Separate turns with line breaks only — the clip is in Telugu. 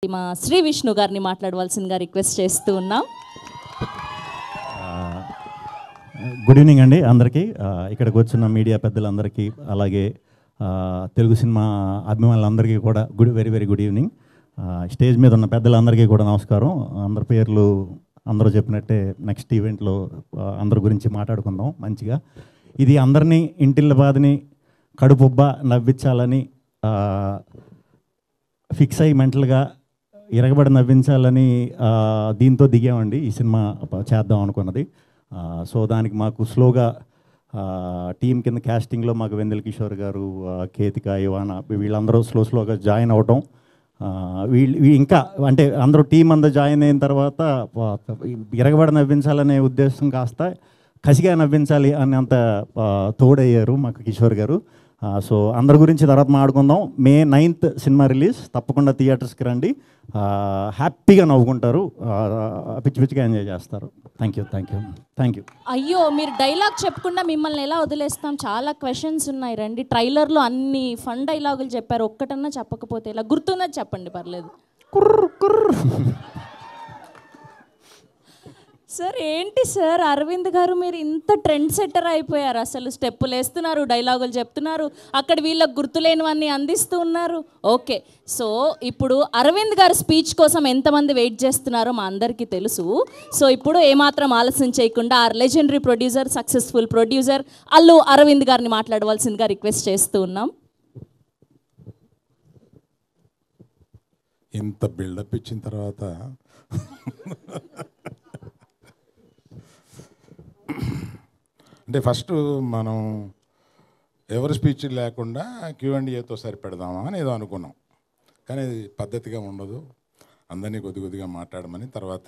మా శ్రీ విష్ణు గారిని మాట్లాడవలసిందిగా రిక్వెస్ట్ చేస్తూ ఉన్నాం.
గుడ్ ఈవినింగ్ అండి అందరికీ, ఇక్కడికి వచ్చిన మీడియా పెద్దలందరికీ, అలాగే తెలుగు సినిమా అభిమానులందరికీ కూడా very very good evening. Stage మీద ఉన్న పెద్దలందరికీ కూడా నమస్కారం. అందరి పేర్లు అందరూ చెప్పినట్టే నెక్స్ట్ ఈవెంట్లో అందరి గురించి మాట్లాడుకుందాం మంచిగా. ఇది అందరినీ ఇంటిళ్ళ బాధని కడుపుబ్బ నవ్వించాలని ఫిక్స్ అయ్యి మెంటల్గా ఇరగబడి నవ్వించాలని దీంతో దిగామండి ఈ సినిమా చేద్దాం అనుకున్నది. సో దానికి మాకు స్లోగా టీం కింద క్యాస్టింగ్లో మాకు వెందెల కిషోర్ గారు, కేతిక, ఇవాన వీళ్ళందరూ స్లోగా జాయిన్ అవటం, వీళ్ళు ఇంకా అంటే అందరూ టీం అంతా జాయిన్ అయిన తర్వాత ఇరగబడి నవ్వించాలనే ఉద్దేశం కాస్త కసిగా నవ్వించాలి అని అంత తోడయ్యారు మాకు కిషోర్ గారు. సో అందరి గురించి తర్వాత మాట్లాడుకుందాం. May 9th సినిమా రిలీజ్, తప్పకుండా థియేటర్స్కి రండి, హ్యాపీగా నవ్వుకుంటారు, పిచ్చిగా ఎంజాయ్ చేస్తారు. Thank you.
అయ్యో, మీరు డైలాగ్ చెప్పకుండా మిమ్మల్ని ఎలా వదిలేస్తాం? చాలా క్వశ్చన్స్ ఉన్నాయి, రండి. ట్రైలర్లో అన్ని ఫన్ డైలాగులు చెప్పారు, ఒక్కటన్నా చెప్పకపోతే ఇలా గుర్తున్నది చెప్పండి, పర్లేదు. సార్ ఏంటి సార్ అరవింద్ గారు, మీరు ఇంత ట్రెండ్ సెట్టర్ అయిపోయారు. అసలు స్టెప్పులు వేస్తున్నారు, డైలాగులు చెప్తున్నారు, అక్కడ వీళ్ళకి గుర్తులేనివన్నీ అందిస్తూ ఉన్నారు. ఓకే, సో ఇప్పుడు అరవింద్ గారు స్పీచ్ కోసం ఎంతమంది వెయిట్ చేస్తున్నారో మా అందరికీ తెలుసు. సో ఇప్పుడు ఏమాత్రం ఆలస్యం చేయకుండా ఆ legendary producer, successful producer Allu Aravind గారిని మాట్లాడవలసిందిగా రిక్వెస్ట్ చేస్తూ ఉన్నాం.
ఇంత బిల్డప్ ఇచ్చిన తర్వాత అంటే ఫస్ట్ మనం ఎవరి స్పీచ్ లేకుండా Q&Aతో సరిపెడదామా అని ఏదో అనుకున్నాం, కానీ అది పద్ధతిగా ఉండదు. అందరినీ కొద్దిగా మాట్లాడమని తర్వాత